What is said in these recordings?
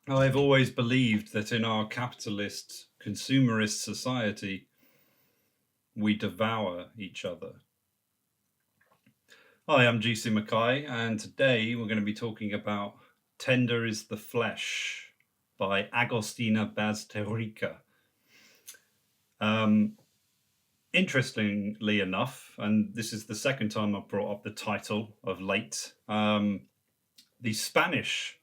I've always believed that in our capitalist, consumerist society, we devour each other. Hi, I'm mckay, and today we're going to be talking about Tender is the Flesh by Agustina Bazterrica. Interestingly enough, and this is the second time I've brought up the title of late, the Spanish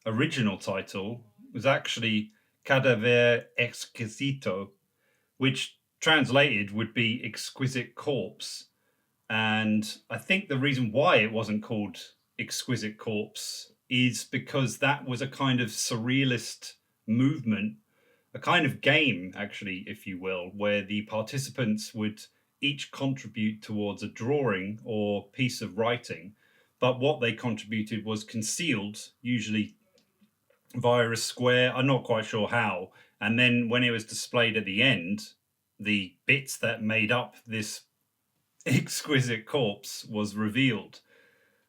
original title was actually Cadáver Exquisito, which translated would be Exquisite Corpse. And I think the reason why it wasn't called Exquisite Corpse is because that was a kind of surrealist movement, a kind of game, actually, if you will, where the participants would each contribute towards a drawing or piece of writing. But what they contributed was concealed, usually via a square. I'm not quite sure how. And then when it was displayed at the end, the bits that made up this exquisite corpse was revealed,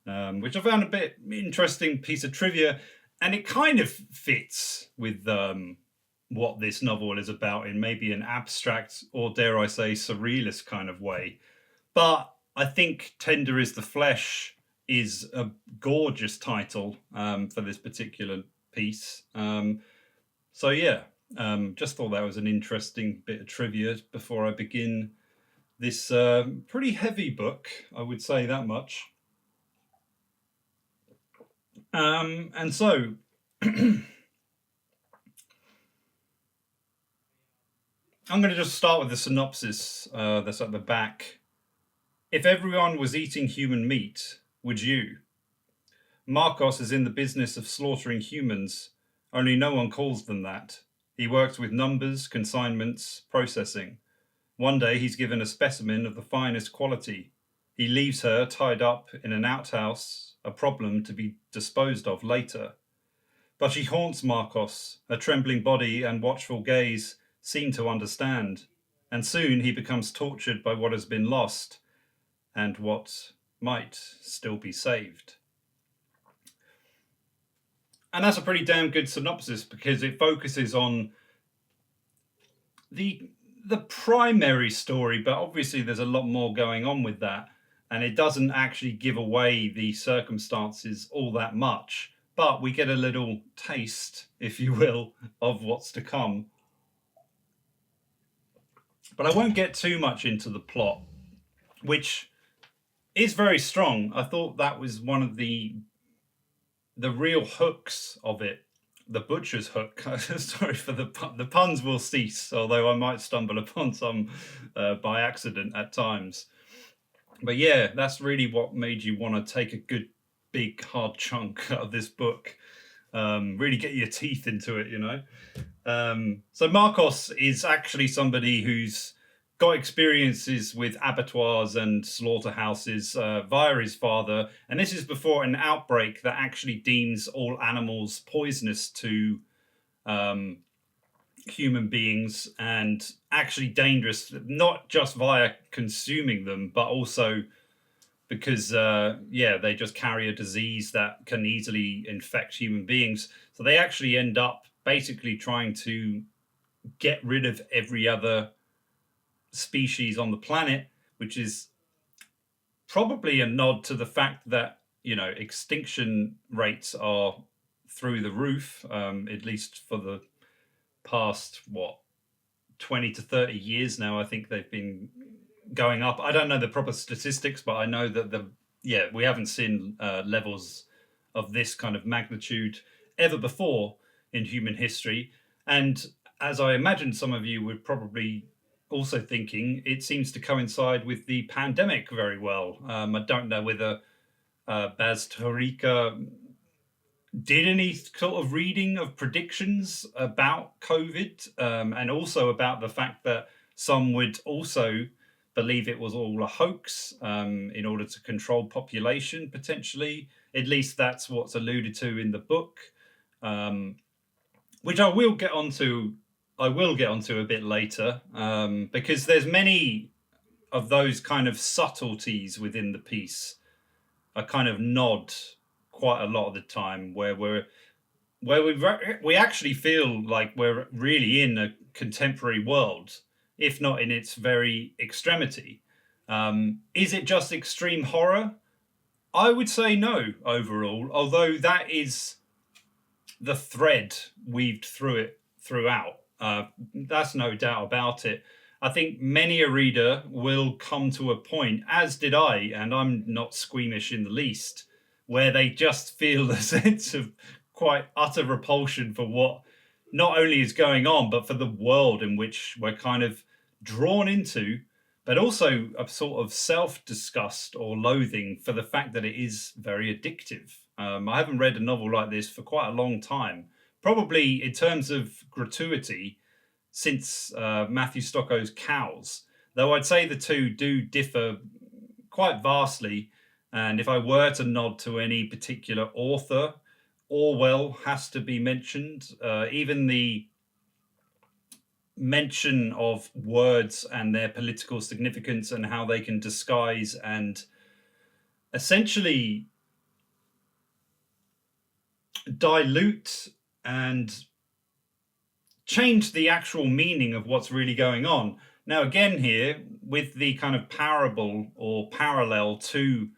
which I found a bit interesting piece of trivia, and it kind of fits with what this novel is about in maybe an abstract or, dare I say, surrealist kind of way. But I think Tender is the Flesh is a gorgeous title for this particular piece. So yeah, just thought that was an interesting bit of trivia before I begin this pretty heavy book, I would say that much. And so I'm going to just start with the synopsis that's at the back. If everyone was eating human meat, would you? Marcos is in the business of slaughtering humans, only no one calls them that. He works with numbers, consignments, processing. One day he's given a specimen of the finest quality. He leaves her tied up in an outhouse, a problem to be disposed of later. But she haunts Marcos. Her trembling body and watchful gaze seem to understand, and soon he becomes tortured by what has been lost and what might still be saved. And that's a pretty damn good synopsis because it focuses on the primary story, but obviously there's a lot more going on with that, and it doesn't actually give away the circumstances all that much, but we get a little taste, if you will, of what's to come. But I won't get too much into the plot, which is very strong. I thought that was one of the real hooks of it. The butcher's hook. Sorry for the puns will cease, although I might stumble upon some by accident at times. But yeah, that's really what made you want to take a good big hard chunk out of this book. Really get your teeth into it, you know. So Marcos is actually somebody who's got experiences with abattoirs and slaughterhouses via his father, and this is before an outbreak that actually deems all animals poisonous to human beings and actually dangerous, not just via consuming them, but also because they just carry a disease that can easily infect human beings. So they actually end up basically trying to get rid of every other species on the planet, which is probably a nod to the fact that, you know, extinction rates are through the roof, at least for the past 20 to 30 years now. I think they've been going up. I don't know the proper statistics, but I know that we haven't seen levels of this kind of magnitude ever before in human history. And as I imagine some of you would probably also thinking, it seems to coincide with the pandemic very well. I don't know whether Bazterrica did any sort of reading of predictions about COVID, and also about the fact that some would also believe it was all a hoax in order to control population, potentially. At least that's what's alluded to in the book, which I will get onto a bit later, because there's many of those kind of subtleties within the piece. A kind of nod quite a lot of the time where where we actually feel like we're really in a contemporary world, if not in its very extremity. Is it just extreme horror? I would say no overall, although that is the thread weaved through it throughout. That's no doubt about it. I think many a reader will come to a point, as did I, and I'm not squeamish in the least, where they just feel a sense of quite utter repulsion for what not only is going on, but for the world in which we're kind of drawn into, but also a sort of self-disgust or loathing for the fact that it is very addictive. I haven't read a novel like this for quite a long time, probably in terms of gratuity, since Matthew Stocko's Cows, though I'd say the two do differ quite vastly. And if I were to nod to any particular author, Orwell has to be mentioned. Even the mention of words and their political significance and how they can disguise and essentially dilute and change the actual meaning of what's really going on. Now, again, here with the kind of parable or parallel to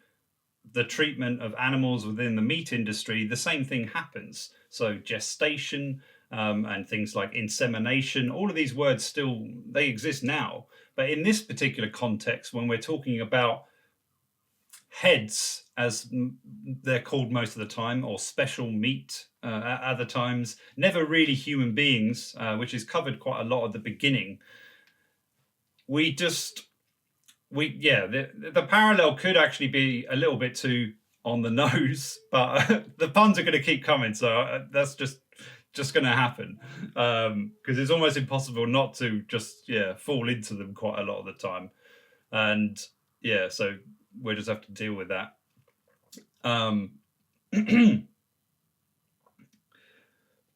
the treatment of animals within the meat industry, the same thing happens. So gestation and things like insemination, all of these words still, they exist now. But in this particular context, when we're talking about heads, as they're called most of the time, or special meat at other times, never really human beings, which is covered quite a lot at the beginning. The parallel could actually be a little bit too on the nose, but the puns are going to keep coming, so that's just going to happen, because it's almost impossible not to just fall into them quite a lot of the time, and so we'll just have to deal with that.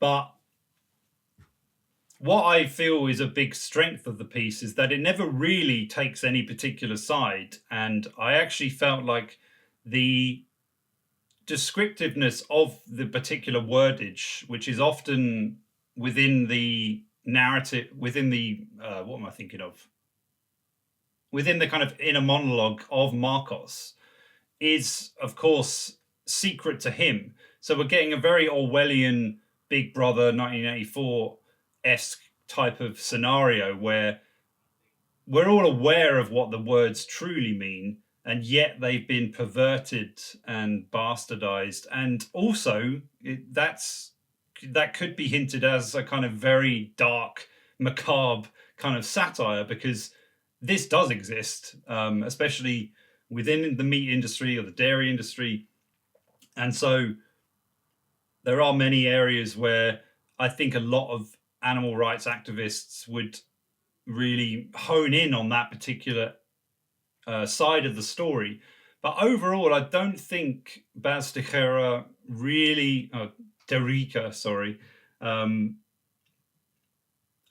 But what I feel is a big strength of the piece is that it never really takes any particular side. And I actually felt like the descriptiveness of the particular wordage, which is often within the narrative, within the, what am I thinking of? Within the kind of inner monologue of Marcos, is, of course, secret to him. So we're getting a very Orwellian Big Brother 1984-esque type of scenario where we're all aware of what the words truly mean, and yet they've been perverted and bastardized. And also, that could be hinted as a kind of very dark, macabre kind of satire, because this does exist, especially within the meat industry or the dairy industry. And so there are many areas where I think a lot of animal rights activists would really hone in on that particular side of the story. But overall, I don't think Bazterrica really, Terrica, sorry. I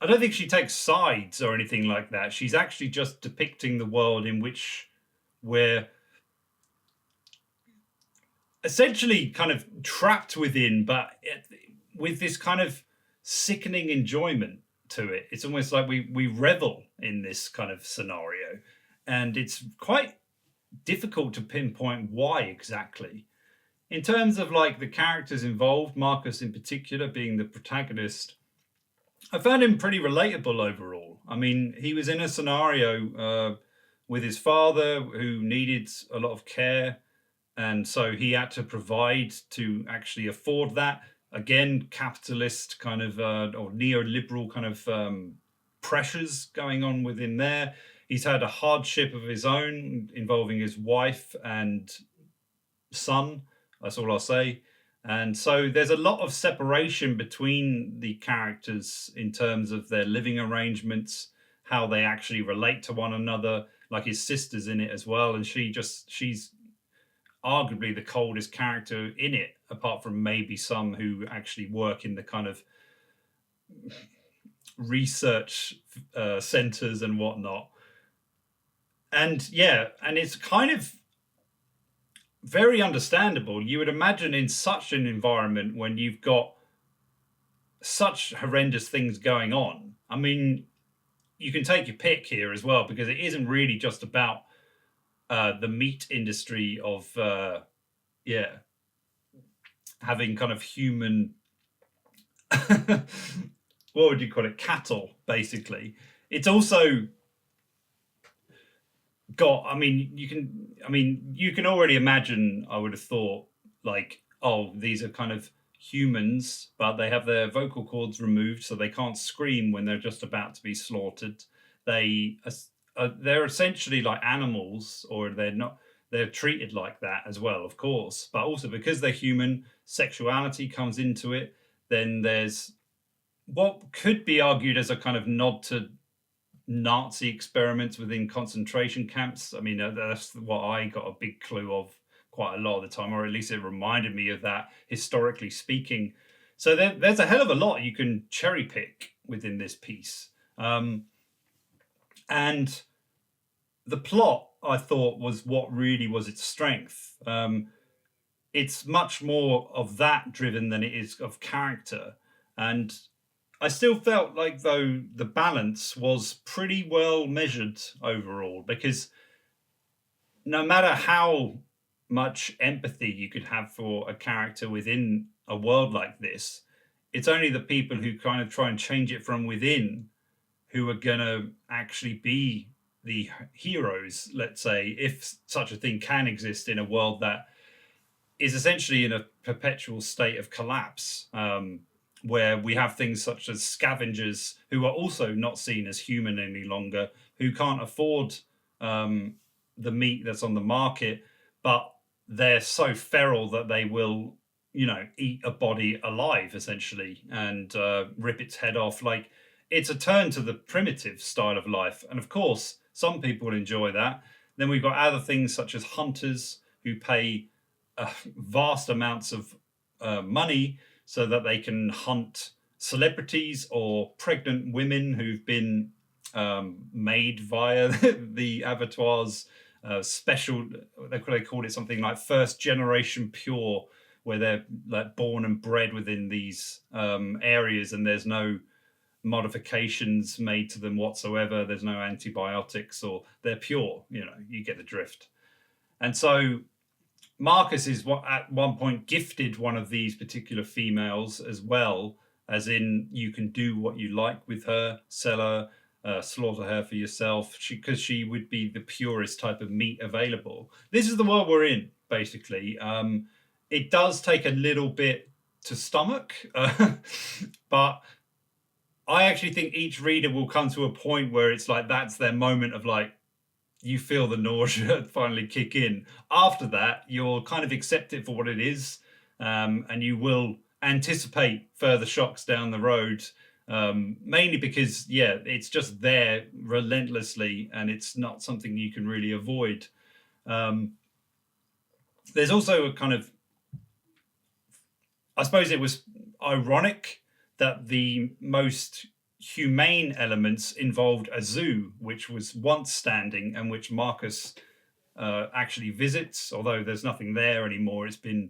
don't think she takes sides or anything like that. She's actually just depicting the world in which we're essentially kind of trapped within, but with this kind of sickening enjoyment to it. It's almost like we revel in this kind of scenario, and it's quite difficult to pinpoint why exactly. In terms of like the characters involved, Marcus in particular being the protagonist, I found him pretty relatable overall. I mean, he was in a scenario with his father who needed a lot of care, and so he had to provide to actually afford that. Again, capitalist kind of or neoliberal kind of pressures going on within there. He's had a hardship of his own involving his wife and son. That's all I'll say. And so there's a lot of separation between the characters in terms of their living arrangements, how they actually relate to one another. Like his sister's in it as well, and she's arguably the coldest character in it, apart from maybe some who actually work in the kind of research centers and whatnot. And and it's kind of very understandable. You would imagine in such an environment, when you've got such horrendous things going on. I mean, you can take your pick here as well, because it isn't really just about the meat industry of having kind of human what would you call it, cattle, basically. It's also got, you can already imagine, I would have thought, like, oh, these are kind of humans, but they have their vocal cords removed, so they can't scream when they're just about to be slaughtered. They're essentially like animals, or they're not. They're treated like that as well, of course, but also because they're human, sexuality comes into it. Then there's what could be argued as a kind of nod to Nazi experiments within concentration camps. I mean, that's what I got a big clue of quite a lot of the time, or at least it reminded me of that, historically speaking. So there's a hell of a lot you can cherry pick within this piece. And the plot, I thought, was what really was its strength. It's much more of that driven than it is of character. And I still felt like, though, the balance was pretty well measured overall, because no matter how much empathy you could have for a character within a world like this, it's only the people who kind of try and change it from within who are going to actually be the heroes, let's say, if such a thing can exist in a world that is essentially in a perpetual state of collapse. Where we have things such as scavengers who are also not seen as human any longer, who can't afford the meat that's on the market, but they're so feral that they will, eat a body alive, essentially, and rip its head off. Like, it's a turn to the primitive style of life. And of course, some people enjoy that. Then we've got other things such as hunters who pay vast amounts of money so that they can hunt celebrities or pregnant women who've been made via the abattoirs. Special, they called it something like first generation pure, where they're like born and bred within these areas, and there's no modifications made to them whatsoever. There's no antibiotics, or they're pure. You get the drift. And so Marcus is at one point gifted one of these particular females, as well, as in you can do what you like with her, sell her, slaughter her for yourself, because she would be the purest type of meat available. This is the world we're in, basically. It does take a little bit to stomach, but I actually think each reader will come to a point where it's like that's their moment of like, you feel the nausea finally kick in. After that, you'll kind of accept it for what it is, and you will anticipate further shocks down the road, mainly because, it's just there relentlessly, and it's not something you can really avoid. There's also a kind of, I suppose it was ironic that the most humane elements involved a zoo, which was once standing and which Marcus actually visits, although there's nothing there anymore. It's been,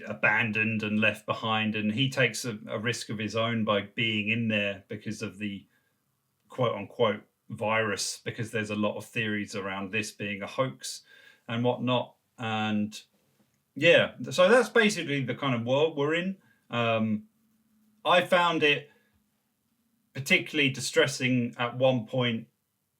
abandoned and left behind, and he takes a risk of his own by being in there because of the quote unquote virus, because there's a lot of theories around this being a hoax and whatnot. And so that's basically the kind of world we're in. I found it particularly distressing at one point,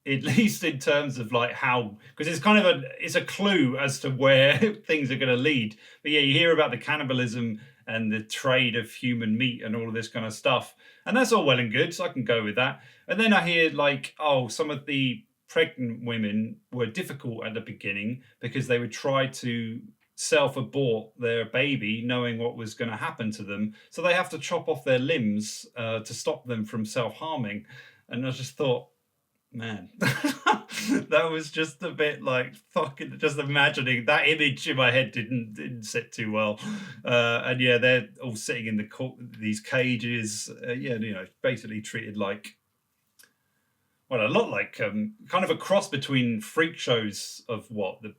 at least in terms of like how, because it's kind of it's a clue as to where things are going to lead. But you hear about the cannibalism and the trade of human meat and all of this kind of stuff, and that's all well and good, so I can go with that. And then I hear like, oh, some of the pregnant women were difficult at the beginning because they would try to self-abort their baby knowing what was going to happen to them, so they have to chop off their limbs to stop them from self-harming. And I just thought, man, that was just a bit like fucking, just imagining that image in my head didn't sit too well. And they're all sitting in these cages, basically treated like, well, a lot like kind of a cross between freak shows of the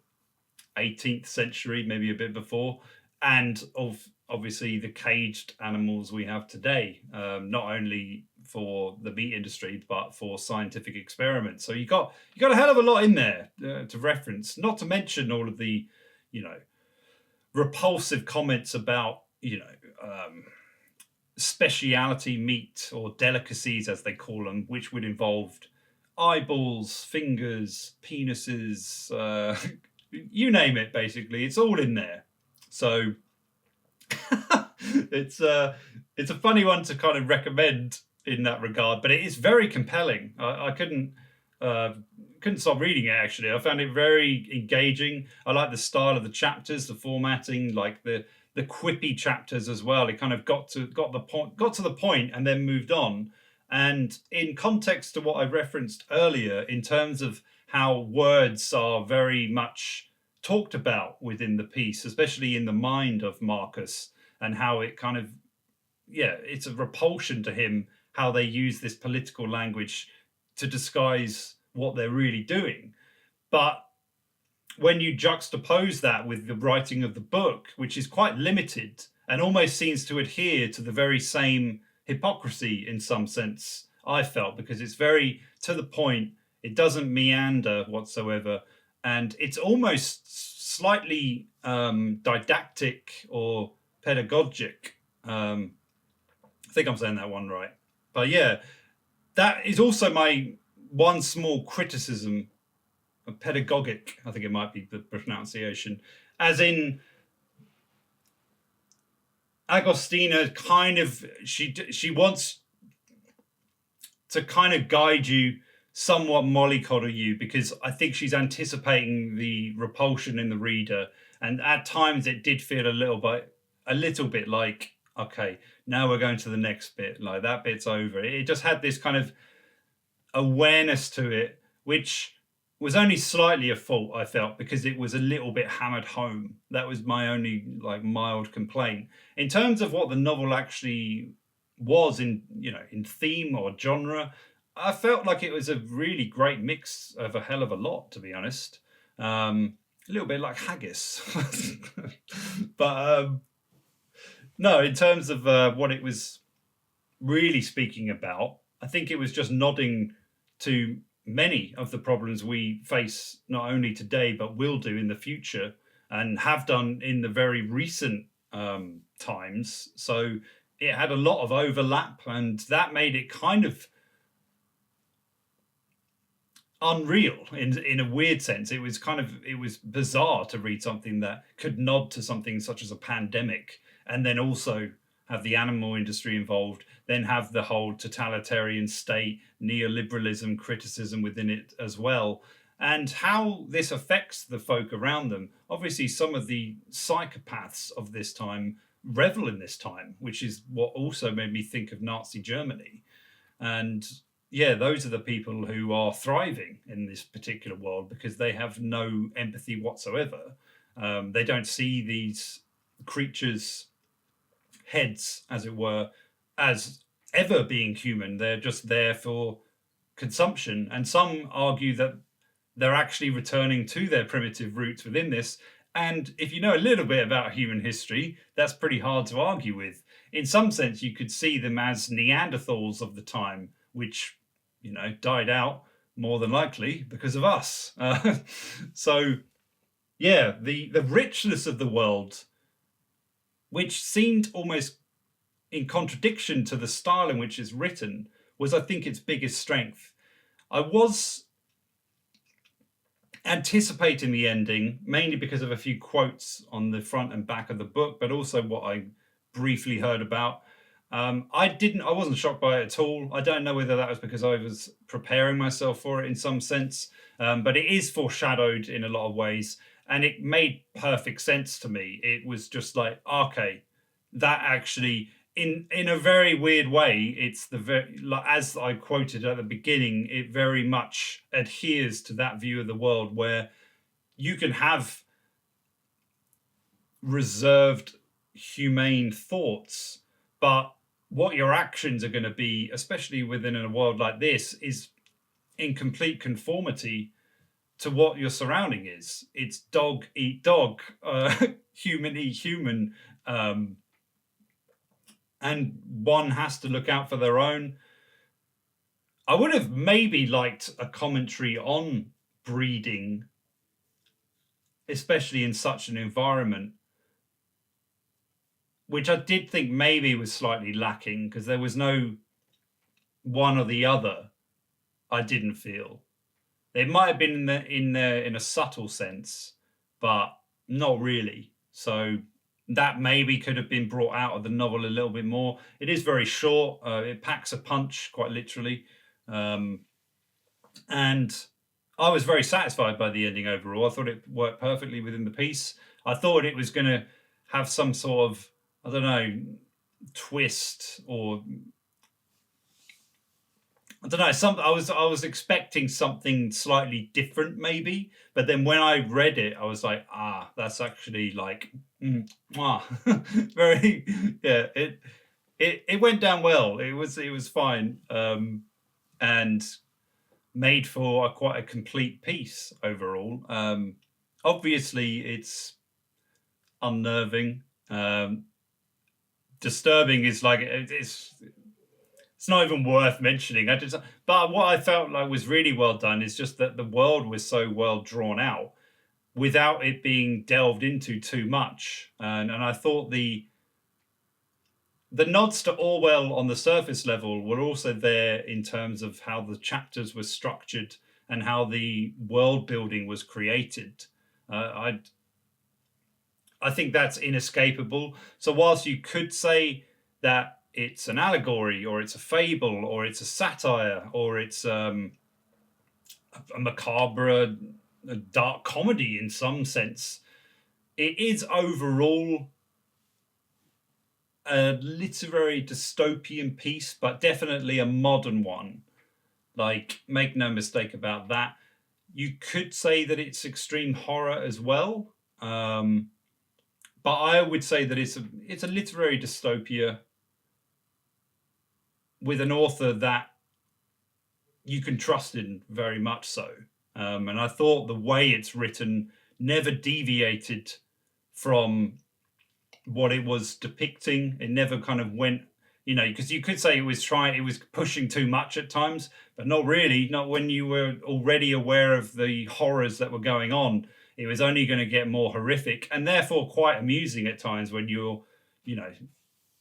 18th century, maybe a bit before, and of obviously the caged animals we have today, not only for the meat industry but for scientific experiments. So you got a hell of a lot in there to reference. Not to mention all of the, repulsive comments about speciality meat or delicacies as they call them, which would involve eyeballs, fingers, penises, you name it. Basically, it's all in there. So it's a funny one to kind of recommend in that regard, but it is very compelling. I couldn't stop reading it. Actually, I found it very engaging. I like the style of the chapters, the formatting, like the quippy chapters as well. It kind of got to the point and then moved on. And in context to what I referenced earlier, in terms of how words are very much talked about within the piece, especially in the mind of Marcus, and how it kind of, it's a repulsion to him how they use this political language to disguise what they're really doing. But when you juxtapose that with the writing of the book, which is quite limited and almost seems to adhere to the very same hypocrisy in some sense, I felt, because it's very to the point, it doesn't meander whatsoever, and it's almost slightly didactic or pedagogic. I think I'm saying that one right. But yeah, that is also my one small criticism. Pedagogic, I think it might be the pronunciation, as in Agustina kind of, she wants to kind of guide you, somewhat mollycoddle you, because I think she's anticipating the repulsion in the reader, and at times it did feel a little bit like, okay, now we're going to the next bit, like that bit's over. It just had this kind of awareness to it, which was only slightly a fault, I felt, because it was a little bit hammered home. That was my only mild complaint. In terms of what the novel actually was in theme or genre, I felt like it was a really great mix of a hell of a lot, to be honest. A little bit like haggis. But no, in terms of what it was really speaking about, I think it was just nodding to many of the problems we face, not only today, but will do in the future and have done in the very recent times. So it had a lot of overlap, and that made it kind of unreal in a weird sense. It was bizarre to read something that could nod to something such as a pandemic, and then also have the animal industry involved, then have the whole totalitarian state, neoliberalism criticism within it as well, and how this affects the folk around them. Obviously, some of the psychopaths of this time revel in this time, which is what also made me think of Nazi Germany. And yeah, those are the people who are thriving in this particular world because they have no empathy whatsoever. They don't see these creatures' heads, as it were, as ever being human. They're just there for consumption. And some argue that they're actually returning to their primitive roots within this. And if you know a little bit about human history, that's pretty hard to argue with. In some sense, you could see them as Neanderthals of the time, which, died out more than likely because of us. So, yeah, the richness of the world, which seemed almost in contradiction to the style in which it's written, was, I think, its biggest strength. I was anticipating the ending, mainly because of a few quotes on the front and back of the book, but also what I briefly heard about. I wasn't shocked by it at all. I don't know whether that was because I was preparing myself for it in some sense, but it is foreshadowed in a lot of ways, and it made perfect sense to me. It was just like, okay, that actually, in a very weird way, it's as I quoted at the beginning, it very much adheres to that view of the world where you can have reserved, humane thoughts, but what your actions are going to be, especially within a world like this, is in complete conformity to what your surrounding is. It's dog eat dog, human eat human, and one has to look out for their own. I would have maybe liked a commentary on breeding, especially in such an environment, which I did think maybe was slightly lacking, because there was no one or the other. I didn't feel it might have been in there in a subtle sense, but not really. So that maybe could have been brought out of the novel a little bit more. It is very short. It packs a punch, quite literally. And I was very satisfied by the ending overall. I thought it worked perfectly within the piece. I thought it was going to have some sort of, I don't know, twist, or I don't know. I was expecting something slightly different, maybe. But then when I read it, I was like, that's actually like, very, yeah. It went down well. It was fine, and made for quite a complete piece overall. Obviously, it's unnerving. Disturbing is like it's not even worth mentioning. But what I felt like was really well done is just that the world was so well drawn out without it being delved into too much. And I thought the nods to Orwell on the surface level were also there in terms of how the chapters were structured and how the world building was created. I think that's inescapable. So whilst you could say that it's an allegory, or it's a fable, or it's a satire, or it's a macabre, a dark comedy in some sense, it is overall a literary dystopian piece, but definitely a modern one. Like, make no mistake about that. You could say that it's extreme horror as well, but I would say that it's a literary dystopia with an author that you can trust in very much so. And I thought the way it's written never deviated from what it was depicting. It never kind of went, because you could say it was pushing too much at times, but not really. Not when you were already aware of the horrors that were going on. It was only going to get more horrific, and therefore quite amusing at times when you're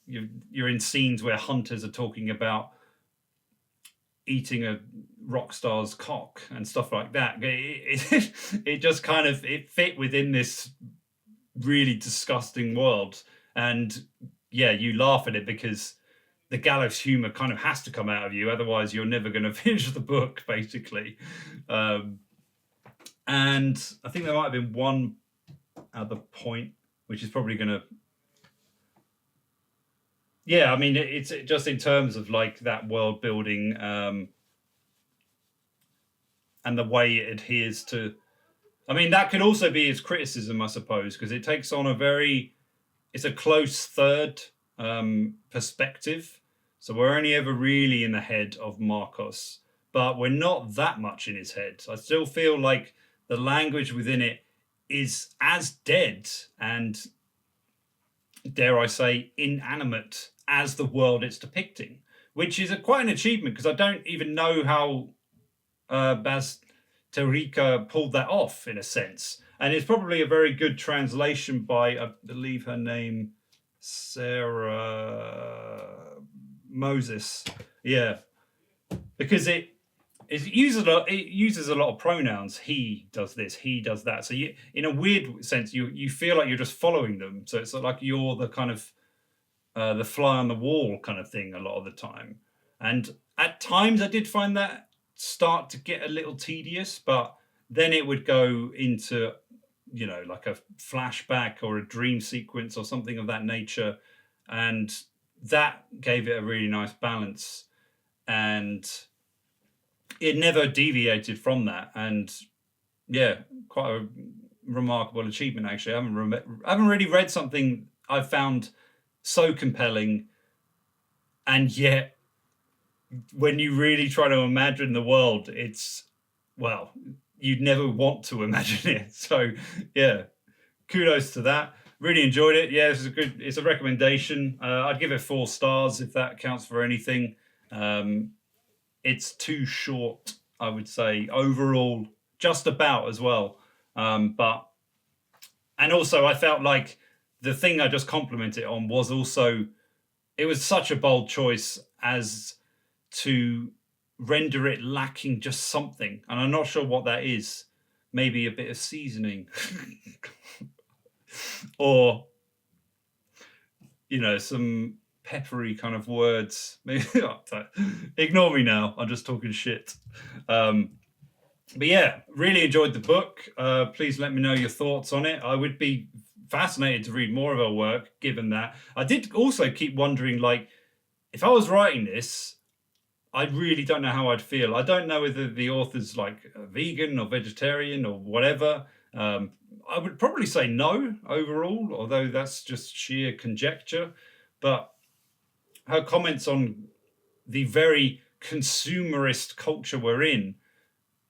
in scenes where hunters are talking about eating a rock star's cock and stuff like that. It just kind of, it fit within this really disgusting world, and yeah, you laugh at it because the gallows humor kind of has to come out of you, otherwise you're never going to finish the book, basically. And I think there might have been one other point, which is probably going to, yeah, I mean, it's just in terms of like that world building, and the way it adheres to, I mean, that could also be its criticism, I suppose, because it takes on it's a close third perspective. So we're only ever really in the head of Marcos, but we're not that much in his head. I still feel like the language within it is as dead and, dare I say, inanimate as the world it's depicting, which is quite an achievement, because I don't even know how Bazterrica pulled that off, in a sense. And it's probably a very good translation by, I believe her name, Sarah Moses. Yeah, because it uses a lot of pronouns. He does this, he does that. So you, in a weird sense, you feel like you're just following them. So it's like you're the kind of the fly on the wall kind of thing a lot of the time. And at times I did find that start to get a little tedious, but then it would go into, like a flashback or a dream sequence or something of that nature. And that gave it a really nice balance. And it never deviated from that. And yeah, quite a remarkable achievement, actually. I haven't really read something I've found so compelling, and yet when you really try to imagine the world, it's, well, you'd never want to imagine it. So yeah, kudos to that. Really enjoyed it. Yeah, it's a recommendation. I'd give it 4 stars if that counts for anything. It's too short, I would say, overall, just about as well. But and also I felt like the thing I just complimented on was also, it was such a bold choice as to render it lacking just something, and I'm not sure what that is. Maybe a bit of seasoning, or some peppery kind of words. Maybe ignore me now. I'm just talking shit. But yeah, really enjoyed the book. Please let me know your thoughts on it. I would be fascinated to read more of her work, given that I did also keep wondering, like, if I was writing this, I really don't know how I'd feel. I don't know whether the author's like a vegan or vegetarian or whatever. I would probably say no overall, although that's just sheer conjecture. But her comments on the very consumerist culture we're in,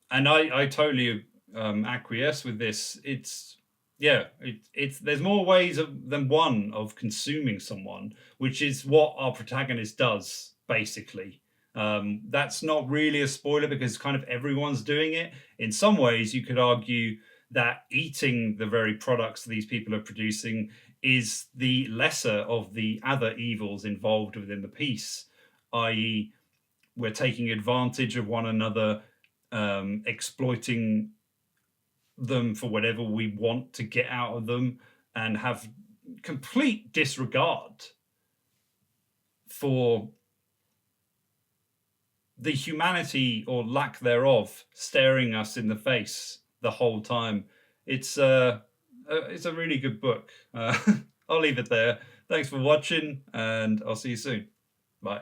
and I totally acquiesce with this. It's there's more ways than one of consuming someone, which is what our protagonist does basically. That's not really a spoiler because kind of everyone's doing it. In some ways, you could argue that eating the very products these people are producing is the lesser of the other evils involved within the piece, i.e., we're taking advantage of one another, exploiting them for whatever we want to get out of them, and have complete disregard for the humanity or lack thereof staring us in the face the whole time. It's a really good book. I'll leave it there. Thanks for watching, and I'll see you soon. Bye.